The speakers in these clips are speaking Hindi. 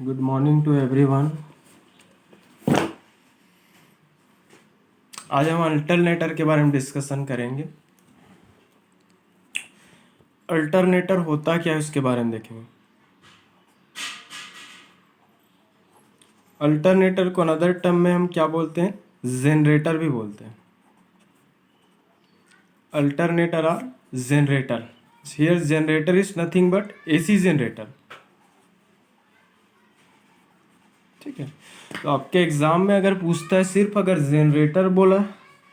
Good morning to everyone. आज हम अल्टरनेटर के बारे में डिस्कशन करेंगे। अल्टरनेटर होता क्या है उसके बारे में देखेंगे। अल्टरनेटर को अनदर टर्म में हम क्या बोलते हैं, जनरेटर भी बोलते हैं। Alternator or generator. Here generator is nothing but AC generator. ठीक है, तो आपके एग्जाम में अगर पूछता है सिर्फ अगर जनरेटर बोला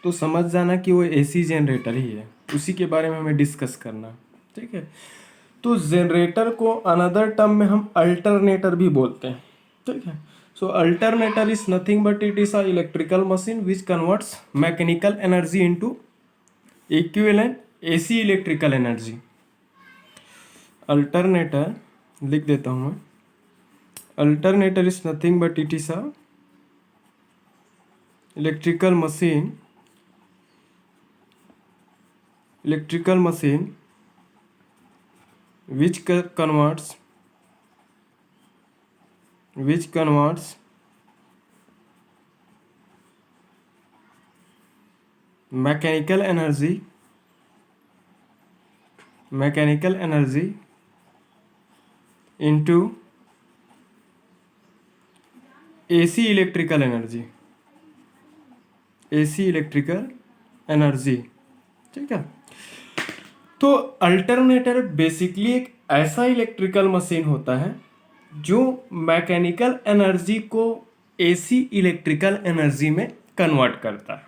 तो समझ जाना कि वो एसी जनरेटर ही है, उसी के बारे में हमें डिस्कस करना। ठीक है, तो जनरेटर को अनदर टर्म में हम अल्टरनेटर भी बोलते हैं। ठीक है, so alternator is nothing but it is a electrical machine which converts mechanical energy into equivalent AC electrical energy. Alternator लिख देता हूँ मैं। Alternator is nothing but it is a electrical machine which converts mechanical energy into AC electrical energy. ठीक है, तो अल्टरनेटर बेसिकली एक ऐसा इलेक्ट्रिकल मशीन होता है जो मैकेनिकल एनर्जी को एसी इलेक्ट्रिकल एनर्जी में कन्वर्ट करता है।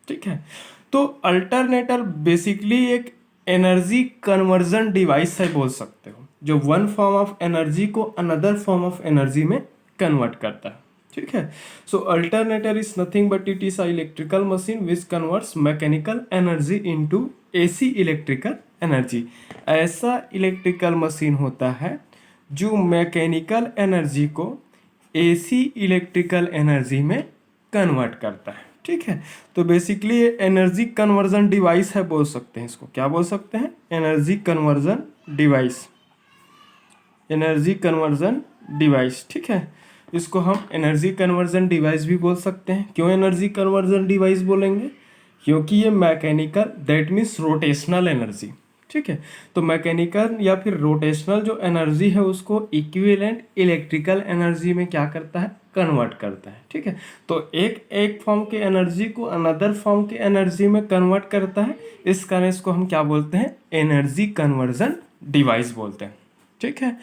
ठीक है, तो अल्टरनेटर बेसिकली एक एनर्जी कन्वर्जन डिवाइस है बोल सकते हो, जो वन फॉर्म ऑफ एनर्जी को अनदर फॉर्म ऑफ एनर्जी में कन्वर्ट करता है। ठीक है, so alternator is nothing but it is a electrical machine which converts mechanical energy into AC electrical energy. ऐसा इलेक्ट्रिकल मशीन होता है जो मैकेनिकल एनर्जी को एसी इलेक्ट्रिकल एनर्जी में कन्वर्ट करता है। ठीक है, तो बेसिकली ये एनर्जी कन्वर्जन डिवाइस है बोल सकते हैं। इसको क्या बोल सकते हैं, एनर्जी कन्वर्जन डिवाइस। ठीक है, इसको हम एनर्जी कन्वर्जन डिवाइस भी बोल सकते हैं। क्यों एनर्जी कन्वर्जन डिवाइस बोलेंगे, क्योंकि ये mechanical that means rotational energy. ठीक है, तो मैकेनिकल या फिर रोटेशनल जो एनर्जी है उसको इक्विवेलेंट इलेक्ट्रिकल एनर्जी में क्या करता है, कन्वर्ट करता है। ठीक है, तो एक फॉर्म के एनर्जी को अनदर फॉर्म के एनर्जी में कन्वर्ट करता है, इस कारण इसको हम क्या बोलते हैं, एनर्जी कन्वर्जन डिवाइस बोलते हैं। ठीक है,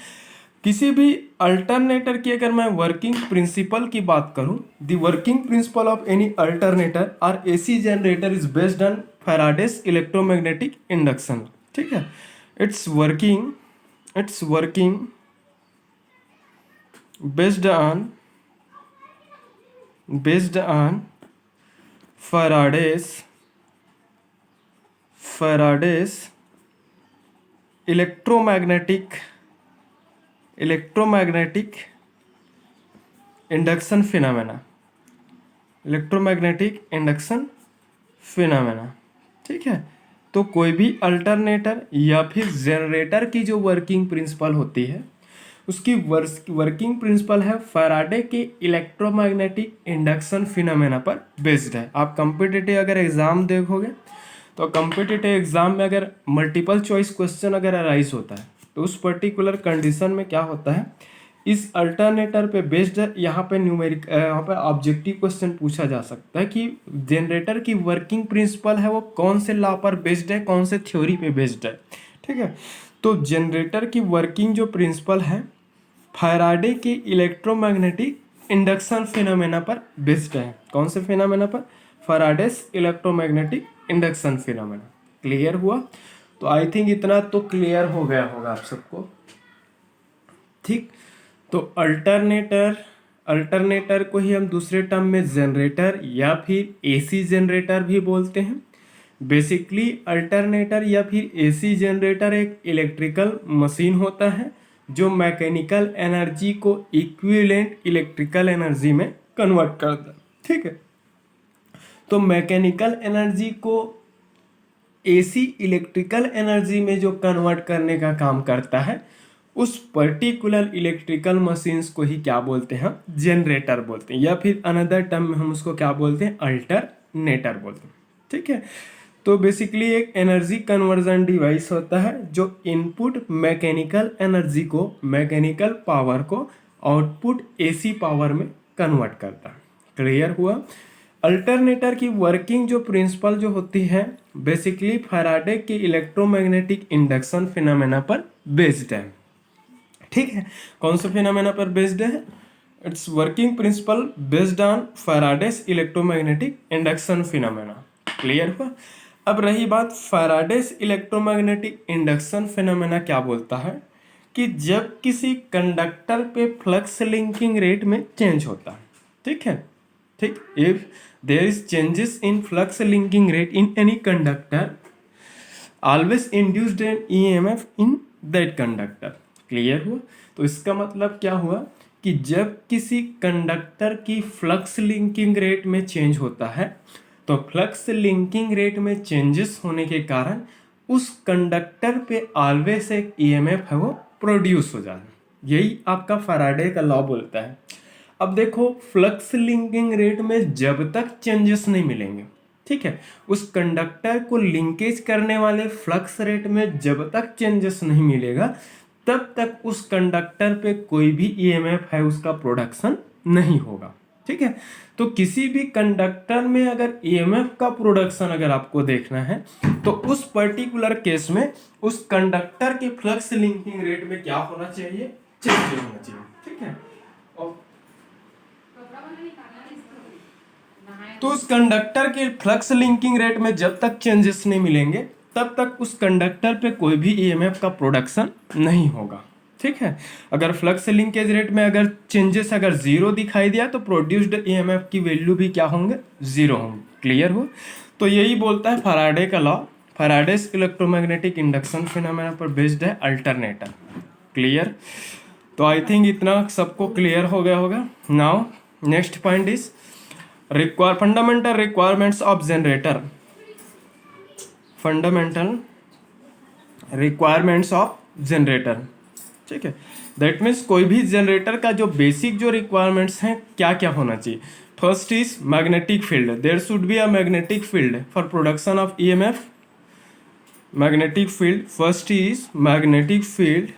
किसी भी अल्टरनेटर की अगर मैं वर्किंग प्रिंसिपल की बात करूं, the working principle of any alternator और AC generator is based on Faraday's electromagnetic induction. ठीक है, it's working based on Faraday's electromagnetic induction phenomena. ठीक है, तो कोई भी अल्टरनेटर या फिर जनरेटर की जो वर्किंग प्रिंसिपल होती है उसकी वर्किंग प्रिंसिपल है फैराडे के इलेक्ट्रोमैग्नेटिक इंडक्शन फिनोमेना पर बेस्ड है। आप कॉम्पिटिटिव अगर एग्जाम देखोगे तो कॉम्पिटिटिव एग्जाम में अगर मल्टीपल चॉइस क्वेश्चन अगर अराइज होता है तो उस पर्टिकुलर कंडीशन में क्या होता है, इस अल्टरनेटर पे बेस्ड यहाँ पे न्यूमेरिक यहाँ पे ऑब्जेक्टिव क्वेश्चन पूछा जा सकता है कि जनरेटर की वर्किंग प्रिंसिपल है वो कौन से लॉ पर बेस्ड है, कौन से थ्योरी पे बेस्ड है। ठीक है, तो जनरेटर की वर्किंग जो प्रिंसिपल है फैराडे के इलेक्ट्रोमैग्नेटिक इंडक्शन फिनोमेना पर बेस्ड है। कौन से फिनोमेना पर, Faraday's electromagnetic induction phenomena. Clear हुआ, तो आई थिंक इतना तो क्लियर हो गया होगा आप सबको। ठीक, तो अल्टरनेटर को ही हम दूसरे टर्म में जनरेटर या फिर एसी जनरेटर भी बोलते हैं। बेसिकली अल्टरनेटर या फिर एसी जनरेटर एक इलेक्ट्रिकल मशीन होता है जो मैकेनिकल एनर्जी को इक्विवेलेंट इलेक्ट्रिकल एनर्जी में कन्वर्ट करता है। ठीक है, तो मैकेनिकल एनर्जी को एसी इलेक्ट्रिकल एनर्जी में जो कन्वर्ट करने का काम करता है उस पर्टिकुलर इलेक्ट्रिकल मशीन्स को ही क्या बोलते हैं, जनरेटर बोलते हैं, या फिर अनदर टर्म में हम उसको क्या बोलते हैं, अल्टरनेटर बोलते हैं। ठीक है, तो बेसिकली एक एनर्जी कन्वर्जन डिवाइस होता है जो इनपुट मैकेनिकल एनर्जी को, मैकेनिकल पावर को आउटपुट एसी पावर में कन्वर्ट करता है। क्लियर हुआ। अल्टरनेटर की वर्किंग जो प्रिंसिपल जो होती है बेसिकली फैराडे के इलेक्ट्रोमैग्नेटिक इंडक्शन फिनोमेना पर बेस्ड है। ठीक है, कौन सा फिनोमेना पर बेस्ड है, it's working principle based on Faraday's electromagnetic induction phenomena. Clear हुआ। अब रही बात फैराडेस इलेक्ट्रोमैग्नेटिक इंडक्शन फिनोमेना क्या बोलता है कि जब किसी कंडक्टर पे फ्लक्स लिंकिंग रेट में चेंज होता है, ठीक है, ठीक, if there is changes in flux linking rate in any conductor always induced an EMF in that conductor. Clear हुआ। तो इसका मतलब क्या हुआ कि जब किसी कंडक्टर की फ्लक्स लिंकिंग रेट में चेंज होता है तो फ्लक्स लिंकिंग रेट में चेंजेस होने के कारण उस कंडक्टर पे ऑलवेज एक ईएमएफ है वो प्रोड्यूस हो जाता है। यही आपका फैराडे का लॉ बोलता है। अब देखो, फ्लक्स लिंकिंग रेट में जब तक चेंजेस नहीं मिलेंगे, ठीक है, उस कंडक्टर को लिंकेज करने वाले फ्लक्स रेट में जब तक चेंजेस नहीं मिलेगा तब तक उस कंडक्टर पे कोई भी ईएमएफ है उसका प्रोडक्शन नहीं होगा। ठीक है, तो किसी भी कंडक्टर में अगर ईएमएफ का प्रोडक्शन अगर आपको देखना है तो उस पर्टिकुलर केस में उस कंडक्टर के फ्लक्स लिंकिंग रेट में क्या होना चाहिए, चेंज होना चाहिए। ठीक है, तो उस कंडक्टर के फ्लक्स लिंकिंग रेट में जब तक चेंजेस नहीं मिलेंगे तब तक उस कंडक्टर पे कोई भी ईएमएफ का प्रोडक्शन नहीं होगा। ठीक है, अगर फ्लक्स लिंकेज रेट में अगर चेंजेस अगर जीरो दिखाई दिया तो प्रोड्यूस्ड ईएमएफ की वैल्यू भी क्या होंगे, जीरो होंगे। क्लियर हो। तो यही बोलता है फैराडे का law, Faraday's electromagnetic induction phenomena पर बेस्ड है अल्टरनेटर। क्लियर। तो आई थिंक इतना सबको क्लियर हो गया होगा। Now next point is fundamental requirements of generator, fundamental requirements of generator. ठीक है, दैट मीन्स कोई भी जनरेटर का जो बेसिक जो रिक्वायरमेंट्स हैं क्या क्या होना चाहिए। First is magnetic field, there should be a magnetic field for production of EMF. Magnetic field, first is magnetic field,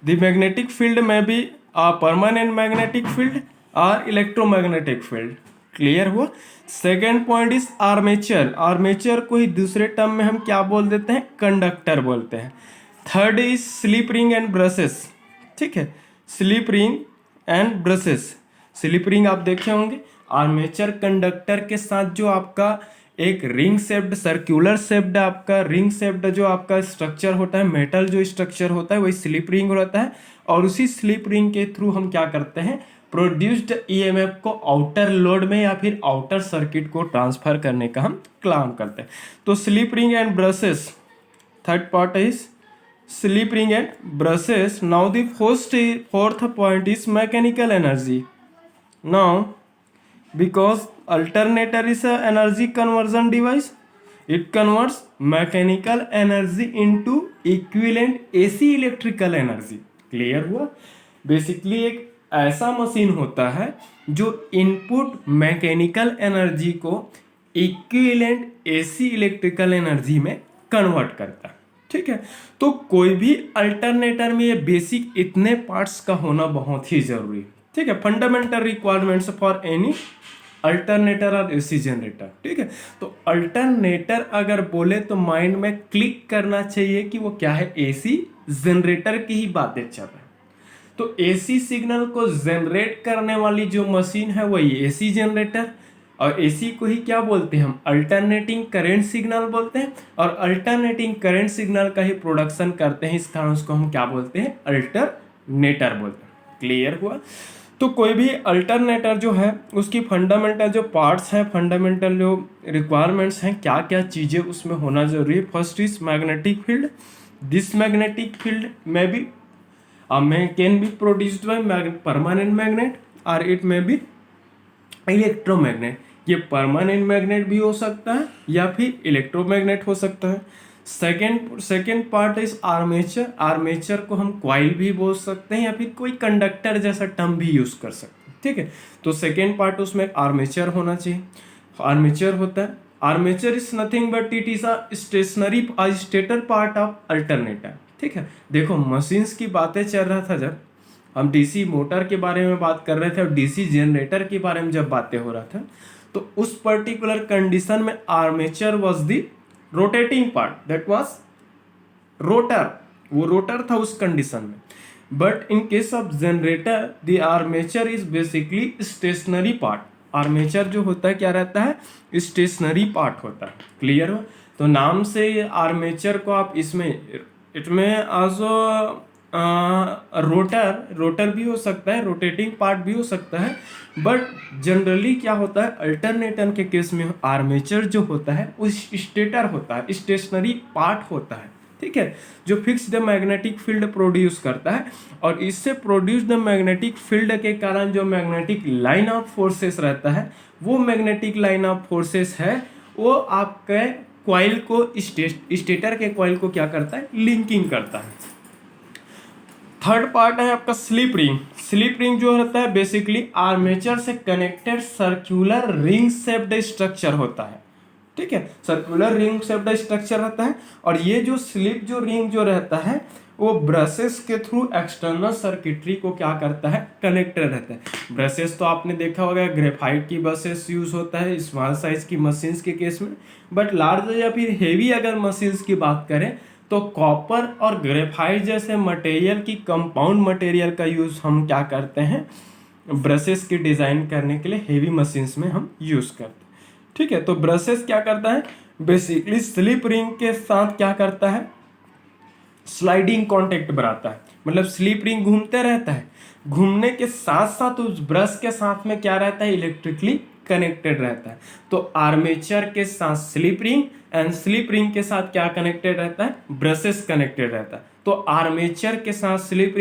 the magnetic field में be a permanent magnetic field or electromagnetic field। Clear हुआ। Second point is armature, armature को ही दूसरे टर्म में हम क्या बोल देते हैं, कंडक्टर बोलते हैं। Third is slip ring and brushes. ठीक है, slip ring and brushes, slip ring आप देखे होंगे, आर्मेचर कंडक्टर के साथ जो आपका एक रिंग शेप्ड सर्कुलर शेप्ड आपका रिंग शेप्ड जो आपका स्ट्रक्चर होता है, मेटल जो स्ट्रक्चर होता है वही स्लिप रिंग रहता है, और उसी स्लिप रिंग के थ्रू हम क्या करते हैं, प्रोड्यूस्ड ईएमएफ को आउटर लोड में या फिर आउटर सर्किट को ट्रांसफर करने का हम काम करते हैं। तो slip ring and brushes, third part is slip ring and brushes. Now the fourth point is mechanical energy. Now because alternator is a energy conversion device, it converts mechanical energy into equivalent AC electrical energy। Clear हुआ। बेसिकली एक ऐसा मशीन होता है जो इनपुट मैकेनिकल एनर्जी को इक्विवेलेंट एसी इलेक्ट्रिकल एनर्जी में कन्वर्ट करता है। ठीक है, तो कोई भी अल्टरनेटर में ये बेसिक इतने पार्ट्स का होना बहुत ही जरूरी है। ठीक है, fundamental requirements for any alternator और एसी जनरेटर। ठीक है, तो अल्टरनेटर अगर बोले तो माइंड में क्लिक करना चाहिए कि वो क्या है, एसी जनरेटर की ही बातें चल रही है। तो एसी सिग्नल को जनरेट करने वाली जो मशीन है वही एसी जनरेटर, और एसी को ही क्या बोलते हैं हम, अल्टरनेटिंग करंट सिग्नल बोलते हैं, और अल्टरनेटिंग करंट सिग्नल का ही प्रोडक्शन करते हैं, इस कारण उसको हम क्या बोलते हैं, अल्टरनेटर बोलते हैं। क्लियर हुआ। तो कोई भी अल्टरनेटर जो है उसकी फंडामेंटल जो पार्ट्स हैं, फंडामेंटल जो रिक्वायरमेंट्स हैं, क्या क्या चीज़ें उसमें होना जरूरी है। First is magnetic field, this magnetic field में भी can be produced by permanent magnet और इट में बी इलेक्ट्रोमैग्नेट। ये परमानेंट मैग्नेट भी हो सकता है या फिर इलेक्ट्रोमैग्नेट हो सकता है। Second part is armature. Armature को हम कॉइल भी बोल सकते हैं या फिर कोई कंडक्टर जैसा टर्म भी यूज कर सकते हैं, ठीक है। तो सेकेंड पार्ट उसमें आर्मेचर होना चाहिए। आर्मेचर होता है, armature is nothing but it is a stationary stator part of alternator, ठीक है। देखो मशीन्स की बातें चल रहा था, जब हम डीसी मोटर के बारे में बात कर रहे थे और डीसी जनरेटर के बारे में जब बातें हो रहा था, तो उस पर्टिकुलर कंडीशन में armature was the rotating part, that was rotor, वो रोटर था उस कंडीशन में। But in case of generator the armature is basically stationary part. Armature जो होता है क्या रहता है, स्टेशनरी पार्ट होता है। क्लियर हो? तो नाम से आर्मेचर को आप इसमें आजो रोटर भी हो सकता है, रोटेटिंग पार्ट भी हो सकता है। बट जनरली क्या होता है, अल्टरनेटर के केस में आर्मेचर जो होता है वो स्टेटर होता है, स्टेशनरी पार्ट होता है, ठीक है, जो फिक्स्ड मैग्नेटिक फील्ड प्रोड्यूस करता है। और इससे प्रोड्यूस्ड मैग्नेटिक फील्ड के कारण जो मैग्नेटिक लाइन ऑफ फोर्सेस रहता है, वो मैग्नेटिक लाइन ऑफ फोर्सेस है वो आपके कॉइल को स्टेटर के कॉइल को क्या करता है, लिंकिंग करता है। थर्ड पार्ट है आपका स्लिप रिंग। स्लिप रिंग जो रहता है बेसिकली आर्मेचर से connected circular ring shaped structure होता है, ठीक है, सर्कुलर रिंग शेप्ड स्ट्रक्चर रहता है। और ये जो स्लिप जो रिंग जो रहता है वो ब्रशेस के थ्रू एक्सटर्नल सर्किटरी को क्या करता है, कनेक्टेड रहता है। ब्रशेस तो आपने देखा होगा, ग्रेफाइट की ब्रशेस यूज होता है स्मॉल साइज की मशीन्स के केस में। बट लार्ज या फिर हेवी अगर मशीन्स की बात करें तो कॉपर और ग्रेफाइट जैसे मटेरियल की कंपाउंड मटेरियल का यूज हम क्या करते हैं, ब्रशेस की डिजाइन करने के लिए हेवी मशीन्स में हम यूज करते हैं, ठीक है। तो ब्रशेस क्या करता है, बेसिकली स्लिप रिंग के साथ क्या करता है, स्लाइडिंग कांटेक्ट बनाता है। मतलब स्लिप रिंग घूमते रहता है, घूमने के साथ साथ उस ब्रश के साथ में क्या रहता है, इलेक्ट्रिकली कनेक्टेड रहता है। तो आर्मेचर के साथ slip ring and slip ring के साथ क्या कनेक्टेड रहता है, ब्रशेस कनेक्टेड रहता है। तो आर्मेचर के साथ स्लिप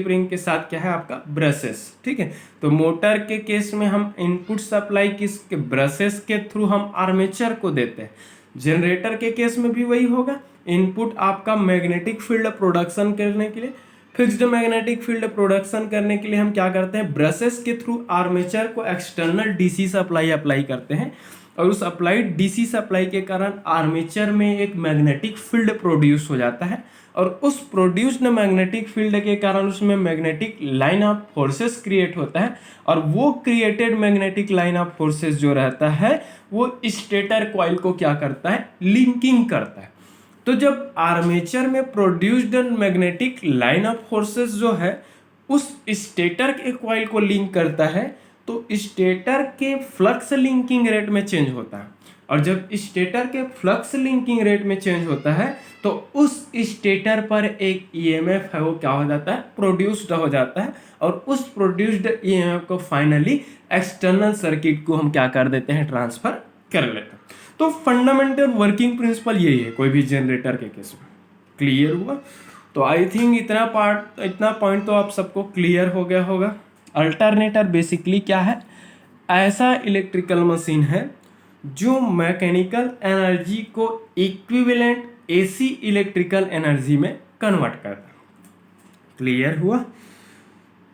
रिंग के साथ क्या है आपका, ब्रशेस, ठीक है। तो मोटर के केस में हम इनपुट सप्लाई किसके, ब्रशेस के थ्रू हम आर्मेचर को देते हैं। जनरेटर के केस में भी वही होगा, इनपुट आपका मैग्नेटिक फील्ड प्रोडक्शन करने के लिए, फिक्स्ड मैग्नेटिक फील्ड प्रोडक्शन करने के लिए हम क्या करते हैं, ब्रशेस के थ्रू आर्मेचर को एक्सटर्नल डीसी सप्लाई अप्लाई करते हैं। और उस अप्लाइड डीसी सप्लाई के कारण आर्मेचर में एक मैग्नेटिक फील्ड प्रोड्यूस हो जाता है। और उस प्रोड्यूस्ड मैग्नेटिक फील्ड के कारण उसमें magnetic line of forces create होता है। और वो created magnetic line of forces जो रहता है वो स्टेटर कॉइल को क्या करता है, लिंकिंग करता है। तो जब आर्मेचर में produced magnetic line of forces जो है उस स्टेटर के कॉइल को लिंक करता है, तो स्टेटर के फ्लक्स लिंकिंग रेट में चेंज होता है। और जब स्टेटर के फ्लक्स लिंकिंग रेट में चेंज होता है तो उस स्टेटर पर एक ईएमएफ है वो क्या हो जाता है, प्रोड्यूस्ड हो जाता है। और उस प्रोड्यूस्ड ईएमएफ को फाइनली एक्सटर्नल सर्किट को हम क्या कर देते हैं, ट्रांसफर कर लेते हैं। तो फंडामेंटल वर्किंग प्रिंसिपल यही है कोई भी जनरेटर के केस में। क्लियर हुआ? तो आई थिंक इतना पॉइंट तो आप सबको क्लियर हो गया होगा। अल्टरनेटर बेसिकली क्या है, ऐसा इलेक्ट्रिकल मशीन है जो मैकेनिकल एनर्जी को इक्विवेलेंट एसी इलेक्ट्रिकल एनर्जी में कन्वर्ट करता है। क्लियर हुआ?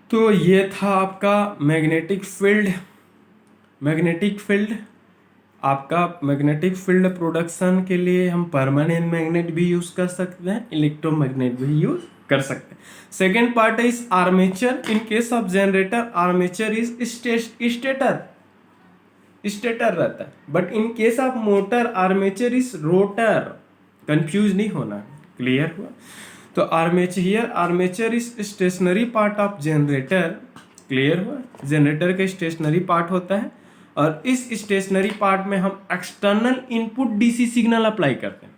तो ये था आपका मैग्नेटिक फील्ड। आपका मैग्नेटिक फील्ड प्रोडक्शन के लिए हम परमानेंट मैग्नेट भी यूज कर सकते हैं, इलेक्ट्रोमैग्नेट भी यूज कर सकते हैं। Second part is armature. In case of generator armature is stator रहता है। But in case of motor armature is rotor. Confuse नहीं होना। क्लियर हुआ? तो armature is stationary part of generator. Clear हुआ? जनरेटर का स्टेशनरी पार्ट होता है और इस स्टेशनरी पार्ट में हम external input DC signal apply करते हैं।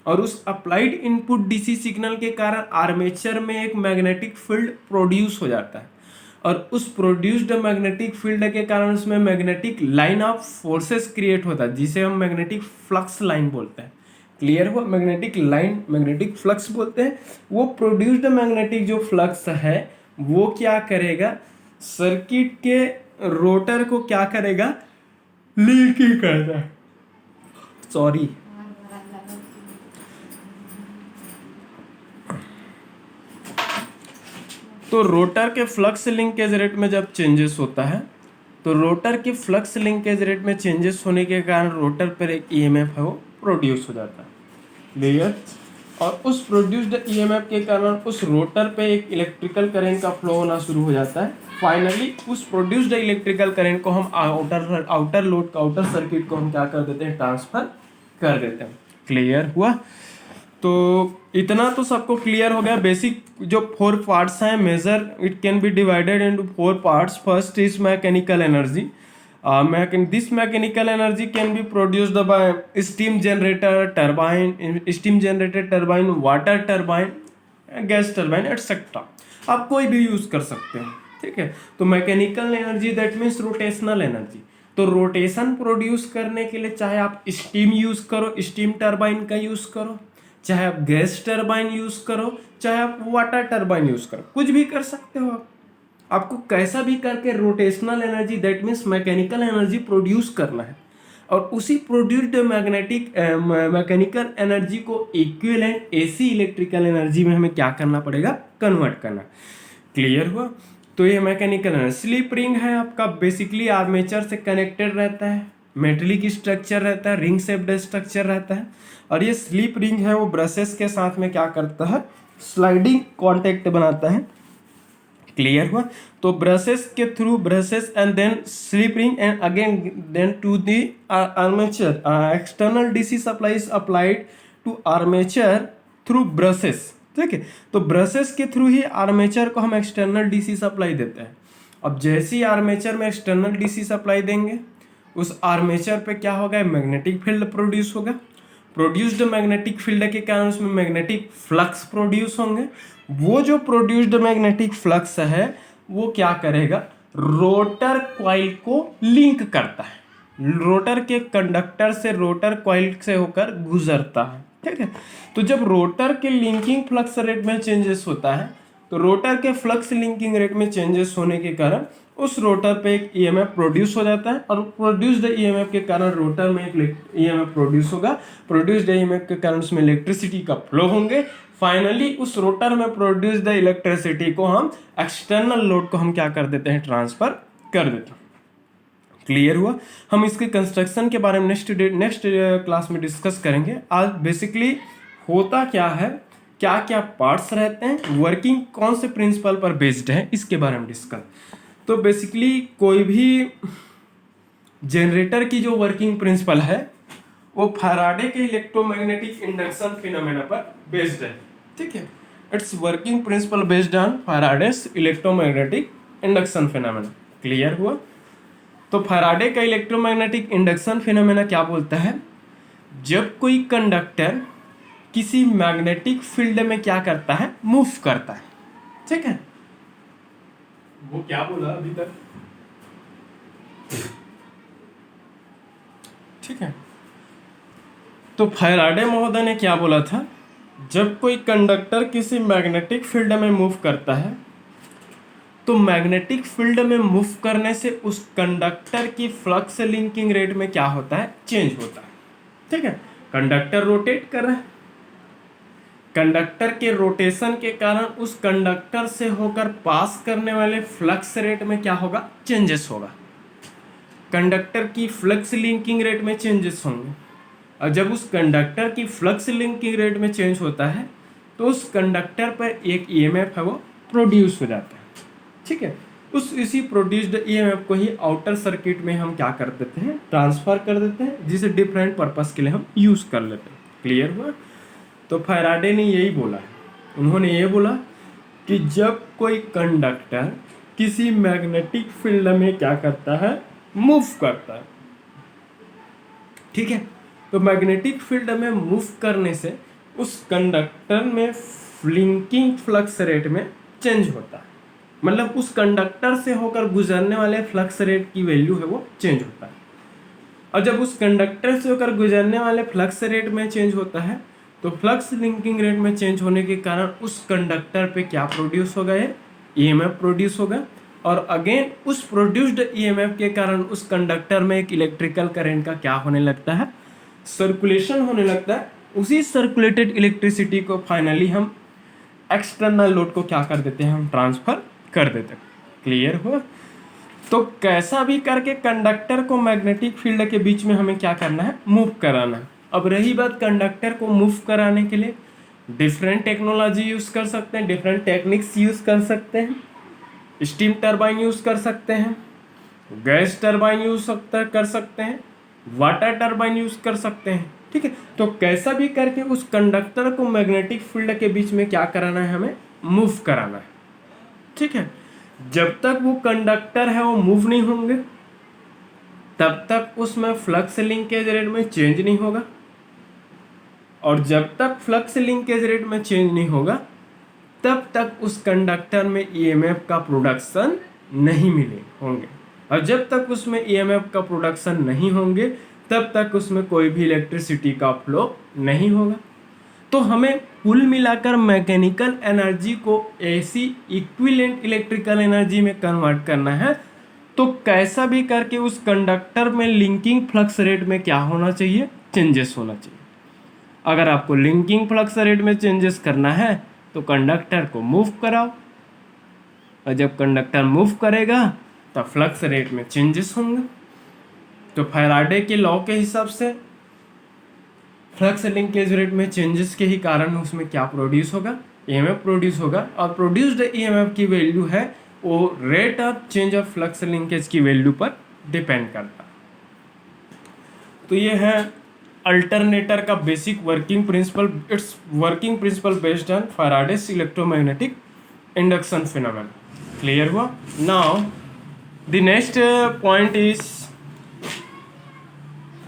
और उस अप्लाइड इनपुट डीसी सिग्नल के कारण आर्मेचर में एक मैग्नेटिक फील्ड प्रोड्यूस हो जाता है। और उस प्रोड्यूस्ड मैग्नेटिक फील्ड के कारण उसमें magnetic line of forces create होता है जिसे हम मैग्नेटिक फ्लक्स लाइन बोलते हैं। क्लियर हुआ? मैग्नेटिक फ्लक्स बोलते हैं। वो प्रोड्यूस्ड मैग्नेटिक जो फ्लक्स है वो क्या करेगा, सर्किट के रोटर को क्या करेगा, लिंकिंग करता है। सॉरी, तो रोटर के फ्लक्स लिंकेज रेट में जब चेंजेस होता है, तो रोटर के फ्लक्स लिंकेज रेट में चेंजेस होने के कारण रोटर पर एक ईएमएफ है वो प्रोड्यूस हो जाता है, क्लियर। और उस प्रोड्यूस्ड ईएमएफ के कारण उस रोटर पे एक इलेक्ट्रिकल करंट का फ्लो होना शुरू हो जाता है। फाइनली उस प्रोड्यूस्ड इलेक्ट्रिकल करंट को हम आउटर लोड का आउटर सर्किट को हम क्या कर देते हैं, ट्रांसफर कर देते हैं, क्लियर हुआ। तो इतना तो सबको क्लियर हो गया। बेसिक जो 4 पार्ट्स हैं, measure it can be divided into 4 parts. First is mechanical energy. This mechanical energy can be produced by steam generator, turbine, water turbine, gas turbine, etc. आप कोई भी यूज कर सकते हैं, ठीक है। तो mechanical energy that means rotational energy. तो रोटेशन प्रोड्यूस करने के लिए चाहे आप स्टीम यूज करो, स्टीम टरबाइन का यूज करो, चाहे आप गैस टरबाइन यूज करो, चाहे आप वाटर टरबाइन यूज करो, कुछ भी कर सकते हो आप। आपको कैसा भी करके rotational energy that means mechanical energy produce करना है, और उसी प्रोड्यूस्ड मैकेनिकल एनर्जी को इक्विवेलेंट एसी इलेक्ट्रिकल एनर्जी में हमें क्या करना पड़ेगा, कन्वर्ट करना, क्लियर हुआ। तो ये मैकेनिकल एनर्जी। स्लिप रिंग है आपका, बेसिकली आर्मेचर से कनेक्टेड रहता है, मेटेलिक स्ट्रक्चर रहता है, रिंग शेप्ड स्ट्रक्चर रहता है, और ये स्लिप रिंग है वो ब्रशेस के साथ में क्या करता है, स्लाइडिंग कॉन्टेक्ट बनाता है, क्लियर हुआ। तो ब्रशेस के through brushes and then slip ring and again then to the armature, external DC supply is applied to armature through brushes, ठीक है। तो ब्रशेस के थ्रू ही आर्मेचर को हम एक्सटर्नल डीसी सप्लाई देते हैं। अब जैसे ही आर्मेचर में एक्सटर्नल डीसी सप्लाई देंगे, उस आर्मेचर पे क्या होगा, मैग्नेटिक फील्ड प्रोड्यूस होगा। प्रोड्यूस्ड मैग्नेटिक फील्ड के कारण उसमें मैग्नेटिक फ्लक्स प्रोड्यूस होंगे। वो जो प्रोड्यूस्ड मैग्नेटिक फ्लक्स है वो क्या करेगा, रोटर कॉइल को लिंक करता है, रोटर के कंडक्टर से रोटर कॉइल से होकर गुजरता है, ठीक है। तो जब रोटर के लिंकिंग फ्लक्स रेट में चेंजेस होता है, तो रोटर के फ्लक्स लिंकिंग रेट में चेंजेस होने के कारण उस रोटर पे एक ईएमएफ प्रोड्यूस हो जाता है, और प्रोड्यूस्ड ईएमएफ के कारण रोटर में एक ईएमएफ प्रोड्यूस होगा। प्रोड्यूस्ड ईएमएफ के कारण उसमें इलेक्ट्रिसिटी का फ्लो होंगे। फाइनली उस रोटर में प्रोड्यूस्ड इलेक्ट्रिसिटी को हम एक्सटर्नल लोड को हम क्या कर देते हैं, ट्रांसफर कर देते हैं, क्लियर हुआ। हम इसके कंस्ट्रक्शन के बारे में नेक्स्ट क्लास में डिस्कस करेंगे। आज बेसिकली होता क्या है, क्या क्या पार्ट्स रहते हैं, वर्किंग कौन से प्रिंसिपल पर बेस्ड है, इसके बारे में डिस्कस। तो बेसिकली कोई भी जनरेटर की जो वर्किंग प्रिंसिपल है वो फैराडे के इलेक्ट्रोमैग्नेटिक इंडक्शन फिनोमेना पर बेस्ड है, ठीक है। It's working principle based on Faraday's electromagnetic induction phenomena, clear हुआ। तो फैराडे का इलेक्ट्रोमैग्नेटिक इंडक्शन फिनोमेना क्या बोलता है, जब कोई कंडक्टर किसी मैग्नेटिक फील्ड में क्या करता है, मूव करता है, ठीक है। वो क्या बोला अभी तक, ठीक है। तो फैराडे महोदय ने क्या बोला था, जब कोई कंडक्टर किसी मैग्नेटिक फील्ड में मूव करता है, तो मैग्नेटिक फील्ड में मूव करने से उस कंडक्टर की फ्लक्स लिंकिंग रेट में क्या होता है, चेंज होता है, ठीक है। कंडक्टर रोटेट कर रहा है, कंडक्टर के रोटेशन के कारण उस कंडक्टर से होकर पास करने वाले फ्लक्स रेट में क्या होगा, चेंजेस होगा। कंडक्टर की फ्लक्स लिंकिंग रेट में चेंजेस होंगे, और जब उस कंडक्टर की फ्लक्स लिंकिंग रेट में चेंज होता है तो उस कंडक्टर पर एक ईएमएफ है वो प्रोड्यूस हो जाता है, ठीक है। इसी प्रोड्यूस्ड ईएमएफ को ही आउटर सर्किट में हम क्या कर देते हैं, ट्रांसफर कर देते हैं, जिसे डिफरेंट पर्पस के लिए हम यूज कर लेते हैं, क्लियर हुआ। तो फैराडे ने यही बोला है, उन्होंने ये बोला कि जब कोई कंडक्टर किसी मैग्नेटिक फील्ड में क्या करता है, मूव करता है, ठीक है। तो मैग्नेटिक फील्ड में मूव करने से उस कंडक्टर में लिंकिंग फ्लक्स रेट में चेंज होता है, मतलब उस कंडक्टर से होकर गुजरने वाले फ्लक्स रेट की वैल्यू है वो चेंज होता है। और जब उस कंडक्टर से होकर गुजरने वाले फ्लक्स रेट में चेंज होता है, तो फ्लक्स लिंकिंग रेट में चेंज होने के कारण उस कंडक्टर पे क्या प्रोड्यूस होगा, ये ईएमएफ प्रोड्यूस होगा, और अगेन उस प्रोड्यूस्ड ईएमएफ के कारण उस कंडक्टर में एक इलेक्ट्रिकल करंट का क्या होने लगता है, सर्कुलेशन होने लगता है। उसी सर्कुलेटेड इलेक्ट्रिसिटी को फाइनली हम एक्सटर्नल लोड को क्या कर देते हैं, हम ट्रांसफर कर देते हैं। क्लियर हुआ? तो कैसा भी करके कंडक्टर को मैग्नेटिक फील्ड के बीच में हमें क्या करना है, मूव कराना है। अब रही बात कंडक्टर को मूव कराने के लिए डिफरेंट टेक्नोलॉजी यूज कर सकते हैं, डिफरेंट टेक्निक्स यूज कर सकते हैं। स्टीम टरबाइन यूज कर सकते हैं, गैस टरबाइन यूज कर सकते हैं, वाटर टरबाइन यूज कर सकते हैं। ठीक है, तो कैसा भी करके उस कंडक्टर को मैग्नेटिक फील्ड के बीच में क्या कराना है, हमें मूव कराना है। ठीक है, जब तक वो कंडक्टर है वो मूव नहीं होंगे तब तक उसमें फ्लक्स लिंकेज रेट में चेंज नहीं होगा, और जब तक फ्लक्स लिंकेज रेट में चेंज नहीं होगा तब तक उस कंडक्टर में ईएमएफ का प्रोडक्शन नहीं मिले होंगे, और जब तक उसमें ईएमएफ का प्रोडक्शन नहीं होंगे तब तक उसमें कोई भी इलेक्ट्रिसिटी का फ्लो नहीं होगा। तो हमें कुल मिलाकर मैकेनिकल एनर्जी को ऐसी इक्विवेलेंट इलेक्ट्रिकल एनर्जी में कन्वर्ट करना है। तो कैसा भी करके उस कंडक्टर में लिंकिंग फ्लक्स रेट में क्या होना चाहिए, चेंजेस होना चाहिए। अगर आपको लिंकिंग फ्लक्स रेट में चेंजेस करना है तो कंडक्टर को मूव कराओ, और जब कंडक्टर मूव करेगा तब फ्लक्स रेट में चेंजेस होंगे। तो फैराडे के लॉ के हिसाब से फ्लक्स लिंकेज रेट में चेंजेस के ही कारण उसमें क्या प्रोड्यूस होगा, ईएमएफ प्रोड्यूस होगा, और प्रोड्यूस्ड ईएमएफ की वैल्यू है वो rate of change of flux linkage की वैल्यू पर डिपेंड करता है। तो ये है अल्टरनेटर का basic working principle. It's working principle based on Faraday's electromagnetic induction phenomena. Clear हुआ? Now the next point is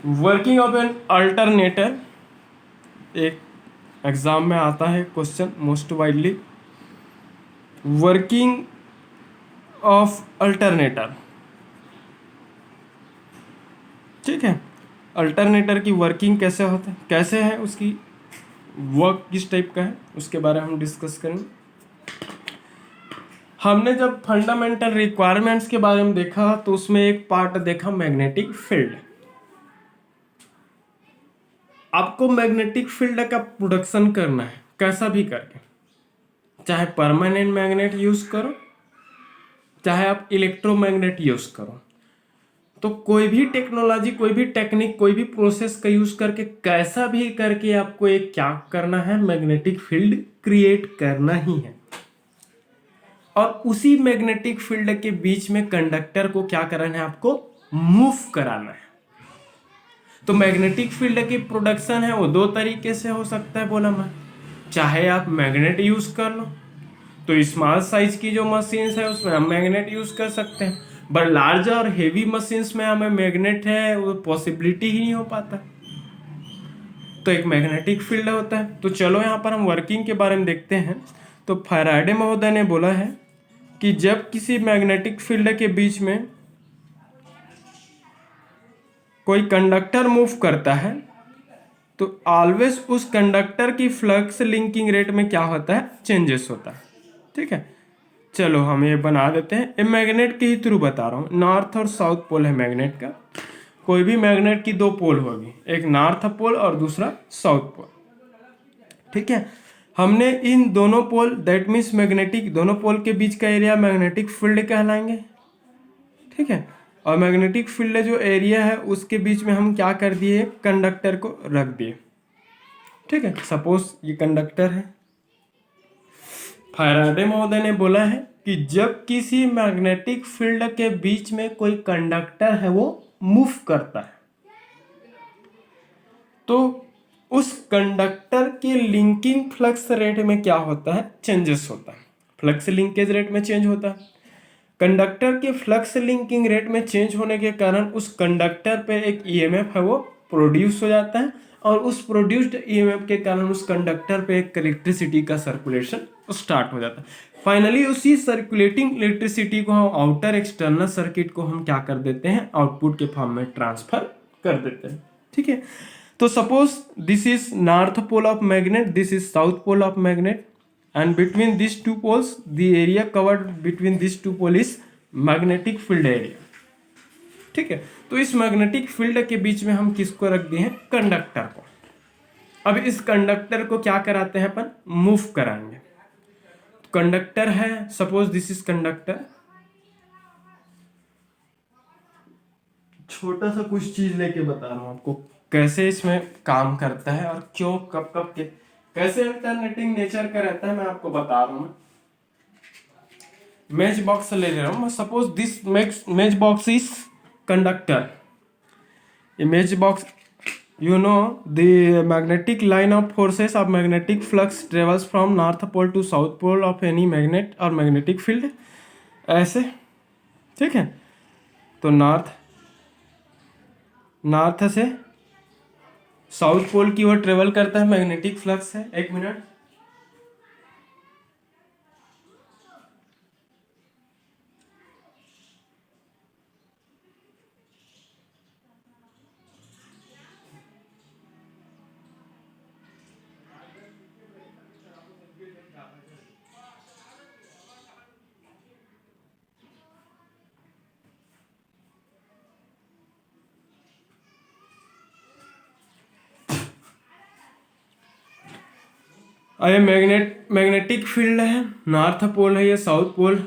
working of an alternator. एक एग्जाम में आता है question most widely, working of alternator. ठीक है, अल्टरनेटर की वर्किंग कैसे होता है, कैसे है, उसकी वर्क किस टाइप का है, उसके बारे में हम डिस्कस करेंगे। हमने जब फंडामेंटल रिक्वायरमेंट्स के बारे में देखा तो उसमें एक पार्ट देखा मैग्नेटिक फील्ड। आपको मैग्नेटिक फील्ड का प्रोडक्शन करना है कैसा भी करके, चाहे परमानेंट मैग्नेट यूज करो चाहे आप इलेक्ट्रोमैग्नेट यूज करो। तो कोई भी टेक्नोलॉजी, कोई भी टेक्निक, कोई भी प्रोसेस का यूज करके कैसा भी करके आपको एक क्या करना है, मैग्नेटिक फील्ड क्रिएट करना ही है। और उसी मैग्नेटिक फील्ड के बीच में कंडक्टर को क्या कराना है, आपको मूव कराना है। तो मैग्नेटिक फील्ड की प्रोडक्शन है वो दो तरीके से हो सकता है बोला मैं, चाहे आप मैग्नेट यूज कर लो, तो स्मॉल साइज की जो मशीन्स है उसमें हम मैग्नेट यूज कर सकते हैं, बट लार्ज और हेवी मशीन्स में हमें मैग्नेट है वो पॉसिबिलिटी ही नहीं हो पाता। तो एक मैग्नेटिक फील्ड होता है। तो चलो यहाँ पर हम वर्किंग के बारे में देखते हैं। तो फैराडे महोदय ने बोला है कि जब किसी मैग्नेटिक फील्ड के बीच में कोई कंडक्टर मूव करता है तो ऑलवेज उस कंडक्टर की फ्लक्स लिंकिंग रेट में क्या होता है, चेंजेस होता है। ठीक है, चलो हम ये बना देते हैं। ये मैग्नेट के ही थ्रू बता रहा हूँ, नॉर्थ और साउथ पोल है मैग्नेट का। कोई भी मैग्नेट की दो पोल होगी, एक नॉर्थ पोल और दूसरा साउथ पोल। ठीक है, हमने इन दोनों पोल दैट मीन्स मैग्नेटिक दोनों पोल के बीच का एरिया मैग्नेटिक फील्ड कहलाएंगे। ठीक है, और मैग्नेटिक फील्ड जो एरिया है उसके बीच में हम क्या कर दिए, कंडक्टर को रख दिए। ठीक है, सपोज ये कंडक्टर है। फैराडे महोदय ने बोला है कि जब किसी मैग्नेटिक फील्ड के बीच में कोई कंडक्टर है वो मूव करता है तो उस कंडक्टर के लिंकिंग फ्लक्स रेट में क्या होता है, चेंजेस होता है। फ्लक्स लिंकेज रेट में चेंज होता है। कंडक्टर के फ्लक्स लिंकिंग रेट में चेंज होने के कारण उस कंडक्टर पे एक ईएमएफ है वो प्रोड्यूस हो जाता है, और उस प्रोड्यूस्ड ईएमएफ के कारण उस कंडक्टर पे एक इलेक्ट्रिसिटी का सर्कुलेशन स्टार्ट हो जाता है। फाइनली उसी सर्कुलेटिंग इलेक्ट्रिसिटी को हम आउटर एक्सटर्नल सर्किट को हम क्या कर देते हैं, आउटपुट के फॉर्म में ट्रांसफर कर देते हैं। ठीक है, तो suppose this is north pole of magnet, this is south pole of magnet, and between these two poles the area covered between these two poles is magnetic field area। ठीक है, तो इस मैग्नेटिक फील्ड के बीच में हम किसको रख दिए हैं, कंडक्टर को। अब इस कंडक्टर को क्या कराते हैं अपन, मूव कराएंगे। कंडक्टर है, सपोज दिस इज कंडक्टर, छोटा सा कुछ चीज लेके बता रहा हूं आपको कैसे इसमें काम करता है और क्यों कब कब के कैसे अल्टरनेटिंग नेचर का रहता है, मैं आपको बता रहा हूं। मैच बॉक्स ले रहा हूं मैं, suppose this match box is conductor. ये matchbox, you know the magnetic line of forces of magnetic flux travels from north pole to south pole of any magnet or magnetic field, ऐसे, ठीक है। तो नॉर्थ से साउथ पोल की ओर ट्रेवल करता है मैग्नेटिक फ्लक्स है। एक मिनट, अरे मैग्नेटिक फील्ड है, नॉर्थ पोल है या साउथ पोल।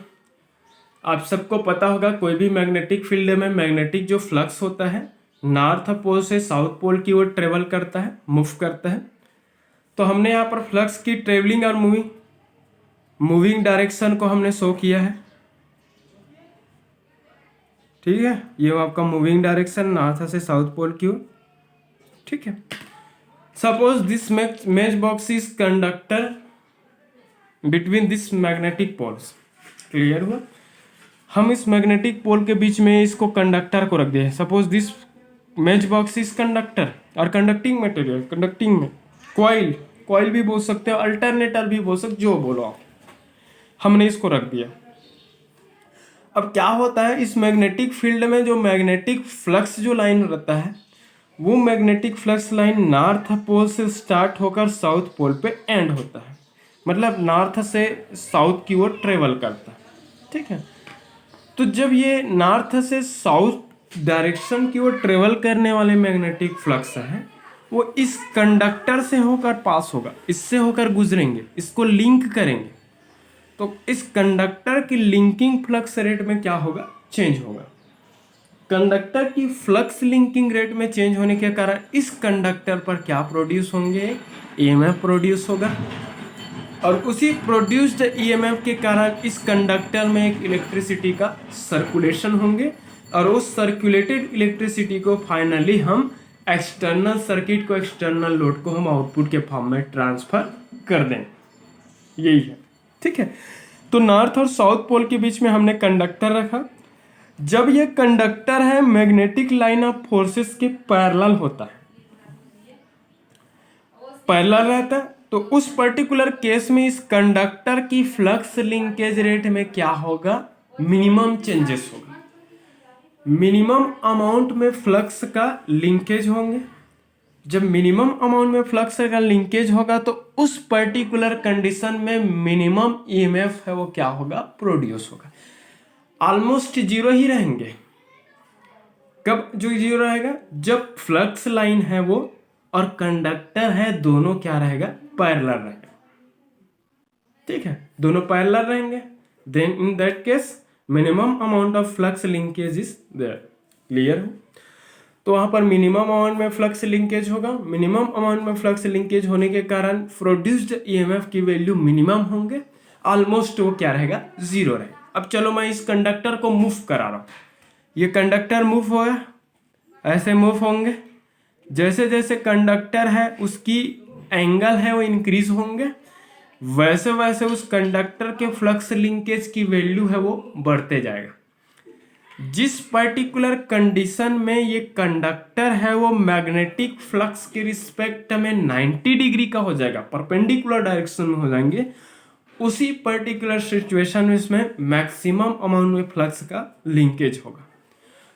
आप सबको पता होगा कोई भी मैग्नेटिक फील्ड में मैग्नेटिक जो फ्लक्स होता है नॉर्थ पोल से साउथ पोल की ओर ट्रेवल करता है, मूव करता है। तो हमने यहाँ पर फ्लक्स की ट्रेवलिंग और मूविंग डायरेक्शन को हमने शो किया है, ठीक है। ये आपका मूविंग डायरेक्शन नॉर्थ से साउथ पोल की ओर, ठीक है। Suppose this match box is conductor between this magnetic poles, clear हुआ। हम इस मैग्नेटिक पोल के बीच में इसको कंडक्टर को रख दिए। Suppose this match box is conductor और कंडक्टिंग मटेरियल, कंडक्टिंग में कॉइल भी बोल सकते हो, अल्टरनेटर भी बोल सकते, जो बोलो आप। हमने इसको रख दिया। अब क्या होता है, इस मैग्नेटिक फील्ड में जो मैग्नेटिक फ्लक्स जो लाइन रहता है वो magnetic flux line north pole से स्टार्ट होकर साउथ पोल पे एंड होता है, मतलब नॉर्थ से साउथ की ओर ट्रेवल करता है, ठीक है। तो जब ये नॉर्थ से साउथ डायरेक्शन की ओर ट्रेवल करने वाले मैग्नेटिक फ्लक्स है वो इस कंडक्टर से होकर पास होगा, इससे होकर गुजरेंगे, इसको लिंक करेंगे। तो इस कंडक्टर की लिंकिंग फ्लक्स रेट में क्या होगा, चेंज होगा। कंडक्टर की फ्लक्स लिंकिंग रेट में चेंज होने के कारण इस कंडक्टर पर क्या प्रोड्यूस होंगे, ईएमएफ प्रोड्यूस होगा। और उसी प्रोड्यूस्ड ईएमएफ के कारण इस कंडक्टर में एक इलेक्ट्रिसिटी का सर्कुलेशन होंगे और उस सर्कुलेटेड इलेक्ट्रिसिटी को फाइनली हम एक्सटर्नल सर्किट को, एक्सटर्नल लोड को हम आउटपुट के फॉर्म में ट्रांसफर कर दें। यही है, ठीक है। तो नॉर्थ और साउथ पोल के बीच में हमने कंडक्टर रखा। जब ये कंडक्टर है मैग्नेटिक लाइन ऑफ फोर्सेस के पैरेलल होता है, पैरेलल रहता है, तो उस पर्टिकुलर केस में इस कंडक्टर की फ्लक्स लिंकेज रेट में क्या होगा, मिनिमम चेंजेस होगा। मिनिमम अमाउंट में फ्लक्स का लिंकेज होंगे। जब मिनिमम अमाउंट में फ्लक्स का लिंकेज होगा तो उस पर्टिकुलर कंडीशन में मिनिमम ईएमएफ है वो क्या होगा, प्रोड्यूस होगा। ऑलमोस्ट जीरो ही रहेंगे। कब जो जीरो रहेगा, जब फ्लक्स लाइन है वो और कंडक्टर है दोनों क्या रहेगा, पैरेलल रहेगा, ठीक है, दोनों पैरेलल रहेंगे। Then in that case minimum amount of flux linkage is there, clear हो। तो वहां पर मिनिमम अमाउंट में फ्लक्स लिंकेज होगा। मिनिमम अमाउंट में फ्लक्स लिंकेज होने के कारण प्रोड्यूस्ड ईएमएफ की वैल्यू मिनिमम होंगे, ऑलमोस्ट वो क्या रहेगा, जीरो रहेगा। अब चलो मैं इस कंडक्टर को मूव करा रहा हूं, ये कंडक्टर मूव होगा, ऐसे मूव होंगे। जैसे जैसे कंडक्टर है उसकी एंगल है वो इंक्रीज होंगे, वैसे वैसे उस कंडक्टर के फ्लक्स लिंकेज की वैल्यू है वो बढ़ते जाएगा। जिस पर्टिकुलर कंडीशन में ये कंडक्टर है वो मैग्नेटिक फ्लक्स के रिस्पेक्ट में 90 डिग्री का हो जाएगा, परपेंडिकुलर डायरेक्शन में हो जाएंगे, उसी पर्टिकुलर सिचुएशन में इसमें मैक्सिमम अमाउंट में फ्लक्स का लिंकेज होगा।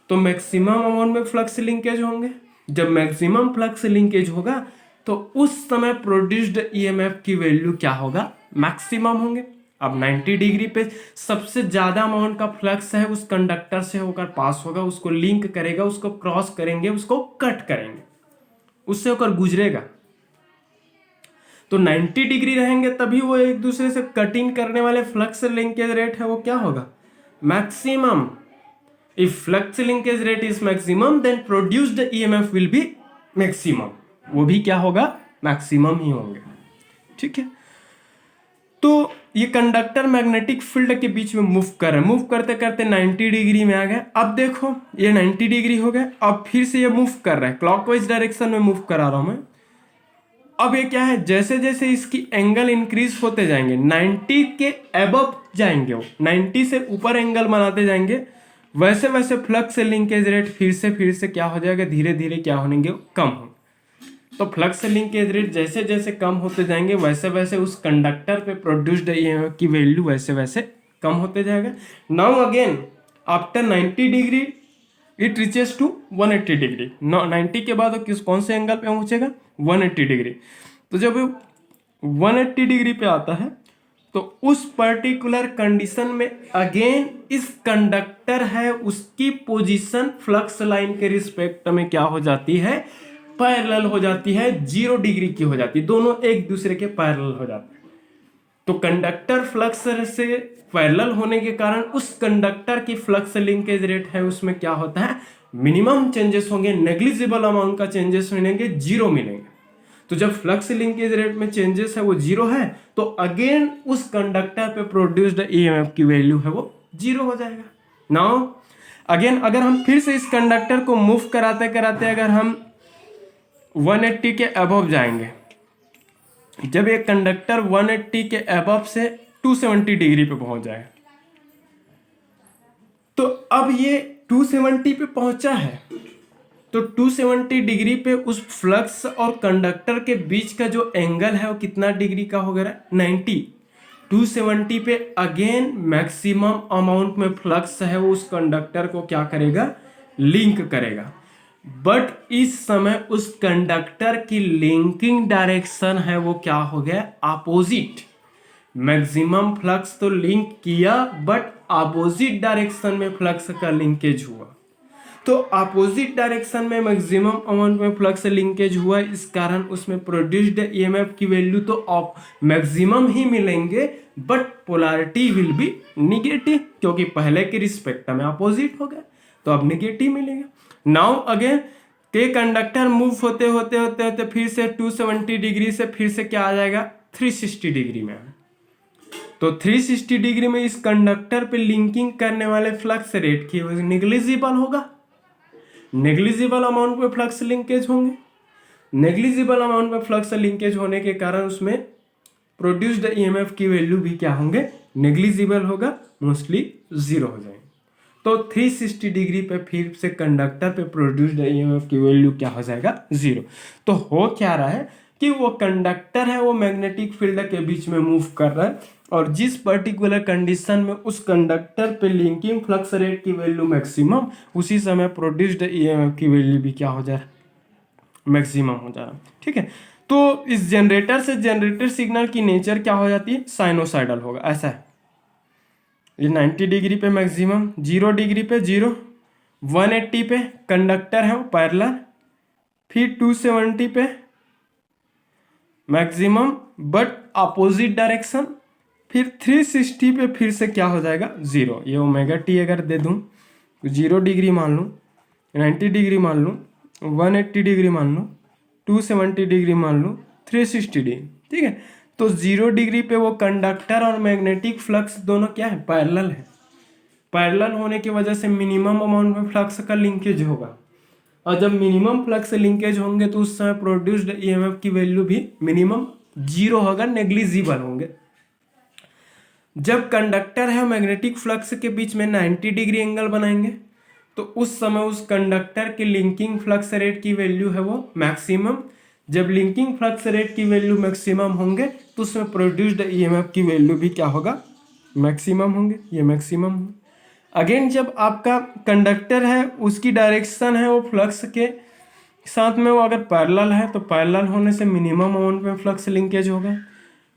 तो मैक्सिमम अमाउंट में फ्लक्स लिंकेज होंगे। जब मैक्सिमम फ्लक्स लिंकेज होगा तो उस समय प्रोड्यूस्ड ईएमएफ की वैल्यू क्या होगा, मैक्सिमम होंगे। अब 90 डिग्री पे सबसे ज्यादा अमाउंट का फ्लक्स है उस कंडक्टर से होकर पास होगा, उसको लिंक करेगा, उसको क्रॉस करेंगे, उसको कट करेंगे, उससे होकर गुजरेगा। तो 90 डिग्री रहेंगे तभी वो एक दूसरे से कटिंग करने वाले फ्लक्स लिंकेज रेट है वो क्या होगा, maximum. If flux linkage rate is maximum then produced EMF will be maximum, वो भी क्या होगा, मैक्सिमम ही होंगे। ठीक है, तो ये कंडक्टर मैग्नेटिक फील्ड के बीच में मूव कर रहे हैं, मूव करते करते 90 डिग्री में आ गए। अब देखो ये 90 डिग्री हो गए, अब फिर से ये मूव कर रहा है, क्लॉकवाइज डायरेक्शन में मूव करा रहा हूं मैं। अब ये क्या है, जैसे जैसे इसकी एंगल इंक्रीज होते जाएंगे 90 के अबव जाएंगे, वो 90 से ऊपर एंगल बनाते जाएंगे, वैसे वैसे फ्लक्स लिंकेज रेट फिर से क्या हो जाएगा, धीरे धीरे क्या होंगे, कम हो। तो फ्लक्स लिंकेज रेट जैसे जैसे कम होते जाएंगे वैसे वैसे उस कंडक्टर पे प्रोड्यूस्ड ईएमएफ की वैल्यू वैसे वैसे कम होते जाएगा। Now again after 90 degree it reaches to 180 degree. 90 के बाद वो कौन से एंगल पे पहुंचेगा, 180 डिग्री। तो जब 180 डिग्री पे आता है तो उस पर्टिकुलर कंडीशन में अगेन इस कंडक्टर है उसकी पोजीशन फ्लक्स लाइन के रिस्पेक्ट में क्या हो जाती है, पैरेलल हो जाती है, 0 डिग्री की हो जाती है, दोनों एक दूसरे के पैरेलल हो जाते हैं। तो कंडक्टर फ्लक्स से पैरेलल होने के कारण उस कंडक्टर की फ्लक्स लिंकेज रेट है उसमें क्या होता है, मिनिमम चेंजेस होंगे, नेग्लिजिबल अमाउंट का चेंजेस मिलेंगे, 0 मिलेंगे। तो जब फ्लक्स लिंकेज रेट में चेंजेस है वो 0 है तो अगेन उस कंडक्टर पे प्रोड्यूस्ड ईएमएफ की वैल्यू है वो 0 हो जाएगा। नाउ अगेन अगर हम फिर से इस कंडक्टर को मूव कराते कराते अगर हम 180 के अबव जाएंगे, जब ये कंडक्टर 180 के अबव से 270 डिग्री पे पहुंच जाए, तो अब ये 270 पे पहुंचा है तो 270 डिग्री पे उस फ्लक्स और कंडक्टर के बीच का जो एंगल है वो कितना डिग्री का हो गया, 90। 270 पे अगेन मैक्सिमम अमाउंट में फ्लक्स है वो उस कंडक्टर को क्या करेगा, लिंक करेगा। बट इस समय उस कंडक्टर की लिंकिंग डायरेक्शन है वो क्या हो गया, अपोजिट। मैक्सिमम फ्लक्स तो लिंक किया बट अपोजिट डायरेक्शन में फ्लक्स का लिंकेज हुआ। तो अपोजिट डायरेक्शन में मैक्सिमम अमाउंट में फ्लक्स लिंकेज हुआ, इस कारण उसमें प्रोड्यूस्ड ईएमएफ की वैल्यू तो मैक्सिमम ही मिलेंगे but polarity will be negative, क्योंकि पहले के रिस्पेक्ट में अपोजिट हो गया तो अब निगेटिव मिलेगा। नाउ अगेन के कंडक्टर मूव होते होते होते होते फिर से 270 डिग्री से फिर से क्या आ जाएगा, 360 डिग्री में। तो 360 डिग्री में इस कंडक्टर पे लिंकिंग करने वाले फ्लक्स रेट की वजह नेग्लिजिबल होगा, नेग्लिजिबल अमाउंट में फ्लक्स लिंकेज होंगे। नेग्लिजिबल अमाउंट में फ्लक्स लिंकेज होने के कारण उसमें प्रोड्यूस्ड ईएमएफ की वैल्यू भी क्या होंगे, नेग्लिजिबल होगा, मोस्टली 0 हो जाएंगे। तो 360 डिग्री पे फिर से कंडक्टर पे प्रोड्यूस्ड ईएमएफ की वैल्यू क्या हो जाएगा, 0। तो हो क्या रहा है कि वो कंडक्टर है वो मैग्नेटिक फील्ड के बीच में मूव कर रहा है और जिस पर्टिकुलर कंडीशन में उस कंडक्टर पे लिंकिंग फ्लक्स रेट की वैल्यू मैक्सिमम, उसी समय प्रोड्यूस्ड ईएमएफ की वैल्यू भी क्या हो जाए, मैक्सिमम हो जा रहा है। ठीक है, तो इस जनरेटर से जनरेटर सिग्नल की नेचर क्या हो जाती है, साइनोसाइडल होगा, ऐसा है। ये 90 डिग्री पे मैक्सिमम, 0 डिग्री पे 0, 180 पे कंडक्टर है वो पैरेलल, फिर 270 पे मैक्सिमम बट अपोजिट डायरेक्शन, फिर 360 पे फिर से क्या हो जाएगा, 0। ये ओमेगा टी अगर दे दूं तो 0 डिग्री मान लूँ, 90 डिग्री मान लूँ, 180 डिग्री मान लूँ, 270 डिग्री मान लूँ, 360 डिग्री। ठीक है, तो 0 डिग्री पे वो कंडक्टर और मैग्नेटिक फ्लक्स दोनों क्या है, पैरेलल है। पैरेलल होने की वजह से मिनिमम अमाउंट में फ्लक्स का लिंकेज होगा और जब मिनिमम फ्लक्स लिंकेज होंगे तो उस समय प्रोड्यूस्ड ईएमएफ की वैल्यू भी मिनिमम 0 होगा, नेग्लिजिबल होंगे। जब कंडक्टर है मैग्नेटिक फ्लक्स के बीच में 90 डिग्री एंगल बनाएंगे तो उस समय उस कंडक्टर की लिंकिंग फ्लक्स रेट की वैल्यू है वो मैक्सिमम। जब लिंकिंग फ्लक्स रेट की वैल्यू मैक्सिमम होंगे तो उसमें प्रोड्यूस्ड ईएमएफ की वैल्यू भी क्या होगा, मैक्सिमम होंगे, ये मैक्सिमम होंगे। अगेन जब आपका कंडक्टर है उसकी डायरेक्शन है वो फ्लक्स के साथ में वो अगर पैरेलल है तो पैरेलल होने से मिनिमम अमाउंट में फ्लक्स लिंकेज होगा।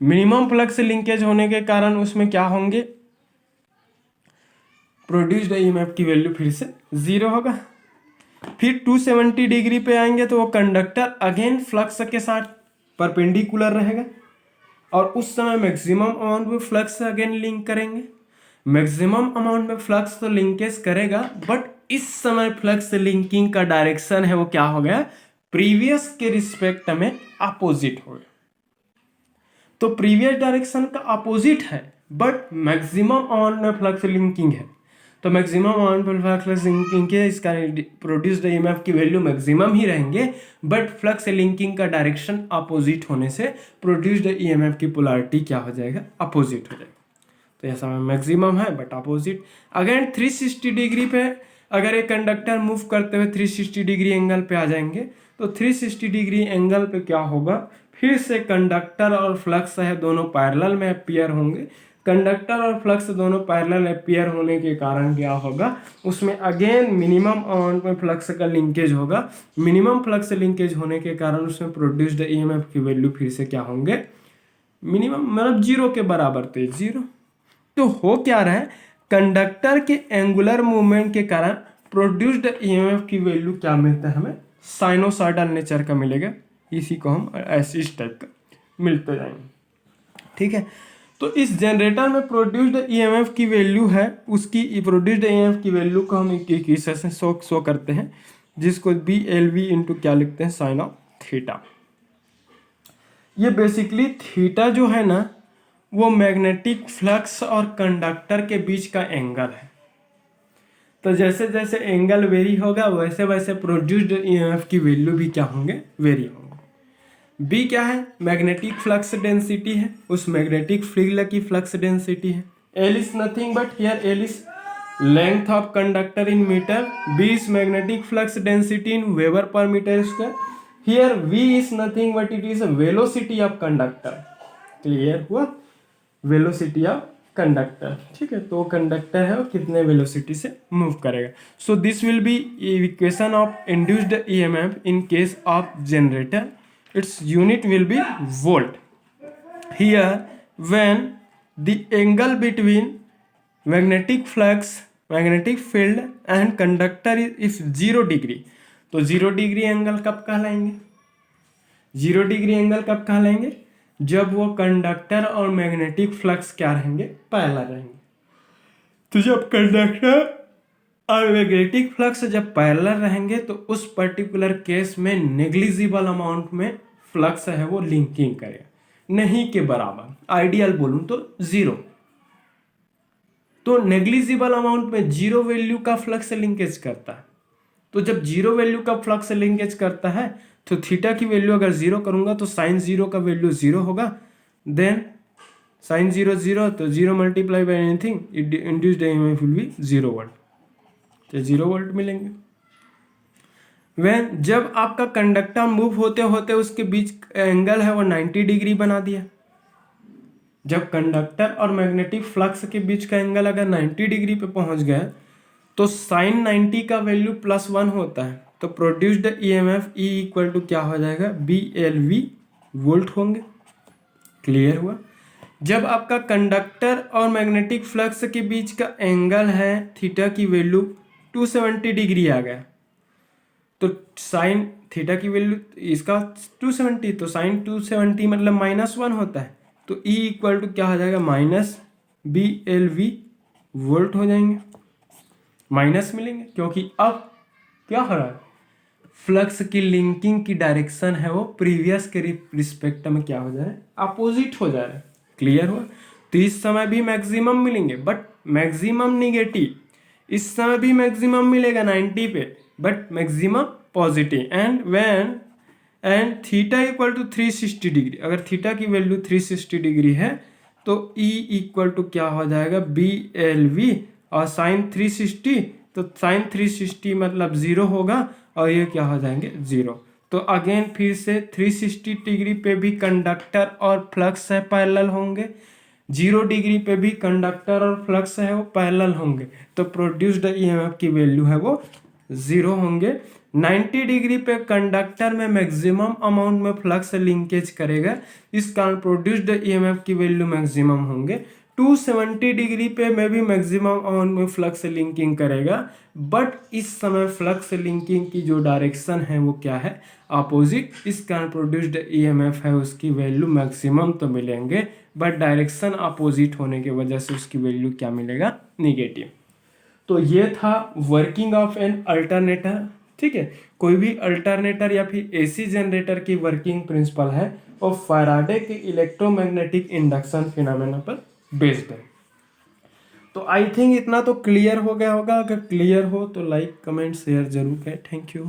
मिनिमम फ्लक्स लिंकेज होने के कारण उसमें क्या होंगे, प्रोड्यूस्ड ईएमएफ की वैल्यू फिर से 0 होगा। फिर 270 डिग्री पे आएंगे तो वो कंडक्टर अगेन फ्लक्स के साथ परपेंडिकुलर रहेगा, और उस समय मैक्सिमम अमाउंट में फ्लक्स अगेन लिंक करेंगे। मैक्सिमम अमाउंट में फ्लक्स तो लिंकेज करेगा, बट इस समय फ्लक्स लिंकिंग का डायरेक्शन है वो क्या हो गया, प्रीवियस के रिस्पेक्ट में अपोजिट हो गया। तो प्रीवियस डायरेक्शन का अपोजिट है, बट मैक्सिमम अमाउंट में फ्लक्स लिंकिंग है। तो मैक्सिमम अमाउंट में फ्लक्स लिंकिंग के इसका प्रोड्यूस्ड ईएमएफ की वैल्यू मैक्सिमम ही रहेंगे, बट फ्लक्स लिंकिंग का डायरेक्शन अपोजिट होने से प्रोड्यूस्ड ईएमएफ की पोलैरिटी क्या हो जाएगा, अपोजिट हो जाएगा। तो यह समय मैक्सिमम है बट अपोजिट। अगेन 360 डिग्री पे अगर एक कंडक्टर मूव करते हुए 360 डिग्री एंगल पे आ जाएंगे, तो 360 डिग्री एंगल पे क्या होगा, फिर से कंडक्टर और फ्लक्स है दोनों पैरेलल में अपीयर होंगे। कंडक्टर और फ्लक्स दोनों पैरेलल अपीयर होने के कारण क्या होगा, उसमें अगेन मिनिमम अमाउंट में फ्लक्स का लिंकेज होगा। मिनिमम फ्लक्स लिंकेज होने के कारण उसमें प्रोड्यूस्ड ईएमएफ की वैल्यू फिर से क्या होंगे, मिनिमम मतलब जीरो के बराबर, तो जीरो। तो हो क्या रहा है, कंडक्टर के एंगुलर मूवमेंट के कारण प्रोड्यूस्ड ईएमएफ की वैल्यू क्या मिलता है, हमें साइनोसॉइडल नेचर का मिलेगा। इसी को हम ऐसे इस टाइप का मिलते जाएंगे, ठीक है। तो इस जनरेटर में प्रोड्यूस्ड ईएमएफ की वैल्यू है, उसकी प्रोड्यूस्ड ईएमएफ की वैल्यू को हम इक्वेशन से शो करते हैं, जिसको बी एल वी इंटू क्या लिखते हैं, साइन ऑफ थीटा। ये बेसिकली थीटा जो है ना, वो मैग्नेटिक फ्लक्स और कंडक्टर के बीच का एंगल है। तो जैसे जैसे एंगल वेरी होगा वैसे वैसे प्रोड्यूस्ड ईएमएफ की वैल्यू भी क्या होंगे, वेरी होंगे। बी क्या है, मैग्नेटिक फ्लक्स डेंसिटी है, उस मैग्नेटिक फील्ड की फ्लक्स डेंसिटी है। L is nothing but here L is length of conductor in metre, B is magnetic flux density in weber per metre square, here V is nothing but it is velocity of conductor. Clear हुआ, वेलोसिटी ऑफ कंडक्टर, ठीक है। तो कंडक्टर है वो कितने वेलोसिटी से मूव करेगा। So this will be equation of induced EMF in case of generator, its unit will be volt. Here when the angle between magnetic flux, magnetic field and conductor is 0 degree, तो 0 डिग्री एंगल कब कहलाएंगे, 0 डिग्री एंगल कब कहलाएंगे, जब वो कंडक्टर और मैग्नेटिक फ्लक्स क्या रहेंगे, पैरेलल रहेंगे। तो जब कंडक्टर और मैग्नेटिक फ्लक्स जब पैरेलल रहेंगे तो उस पर्टिकुलर केस में नेग्लिजिबल अमाउंट में फ्लक्स है वो लिंकिंग करेगा, नहीं के बराबर। आइडियल बोलूं तो जीरो। तो नेग्लिजिबल अमाउंट में जीरो वैल्यू का फ्लक्स लिंकेज करता है। तो जब जीरो वैल्यू का फ्लक्स लिंकेज करता है तो थीटा की वैल्यू अगर जीरो करूंगा तो साइन जीरो का वैल्यू जीरो होगा, देन साइन जीरो जीरो, तो zero multiply by anything, induced EMF will B 0 volt, तो 0 वोल्ट मिलेंगे। वह जब आपका कंडक्टर मूव होते होते उसके बीच एंगल है वो 90 डिग्री बना दिया। जब कंडक्टर और मैग्नेटिक फ्लक्स के बीच का एंगल अगर 90 डिग्री पे पहुंच गया तो साइन 90 का वैल्यू +1 होता है, तो produced EMF E equal to क्या हो जाएगा, बी एल वी वोल्ट होंगे। क्लियर हुआ। जब आपका कंडक्टर और मैग्नेटिक फ्लक्स के बीच का एंगल है थीटा की वैल्यू 270 डिग्री आ गया, तो साइन थीटा की वैल्यू इसका 270, तो साइन 270 मतलब -1 होता है, तो E इक्वल टू क्या हो जाएगा, -BLV वोल्ट हो जाएंगे। माइनस मिलेंगे क्योंकि अब क्या हो रहा है, फ्लक्स की लिंकिंग की डायरेक्शन है वो प्रीवियस के रिस्पेक्ट में क्या हो जा रहा है, अपोजिट हो जा रहा है। क्लियर हुआ। तो इस समय भी मैक्सिमम मिलेंगे बट मैक्सिमम निगेटिव, इस समय भी मैक्सिमम मिलेगा 90 पे but maximum positive. And theta equal to 360 degree, अगर थीटा की वैल्यू 360 डिग्री है तो E इक्वल टू क्या हो जाएगा, BLV, और साइन 360, तो साइन 360 मतलब 0 होगा और ये क्या हो जाएंगे 0। तो अगेन फिर से 360 डिग्री पे भी कंडक्टर और फ्लक्स है पैरेलल होंगे, 0 डिग्री पे भी कंडक्टर और फ्लक्स है वो पैरेलल होंगे, तो प्रोड्यूस्ड ईएमएफ की वैल्यू है वो 0 होंगे। 90 डिग्री पे कंडक्टर में मैक्सिमम अमाउंट में फ्लक्स लिंकेज करेगा, इस कारण प्रोड्यूस्ड ईएमएफ की वैल्यू मैक्सिमम होंगे। 270 डिग्री पे में भी मैक्सिमम ऑन में फ्लक्स लिंकिंग करेगा, बट इस समय फ्लक्स लिंकिंग की जो डायरेक्शन है वो क्या है, अपोजिट। इस कारण प्रोड्यूस्ड ईएमएफ है उसकी वैल्यू मैक्सिमम तो मिलेंगे, बट डायरेक्शन अपोजिट होने की वजह से उसकी वैल्यू क्या मिलेगा, निगेटिव। तो ये था वर्किंग ऑफ एन अल्टरनेटर। ठीक है, कोई भी अल्टरनेटर या फिर एसी जनरेटर की वर्किंग प्रिंसिपल है और फैराडे के इलेक्ट्रोमैग्नेटिक इंडक्शन फिनोमेना पर बेस्ड है। तो आई थिंक इतना तो क्लियर हो गया होगा। अगर क्लियर हो तो लाइक कमेंट शेयर जरूर करें। Thank you.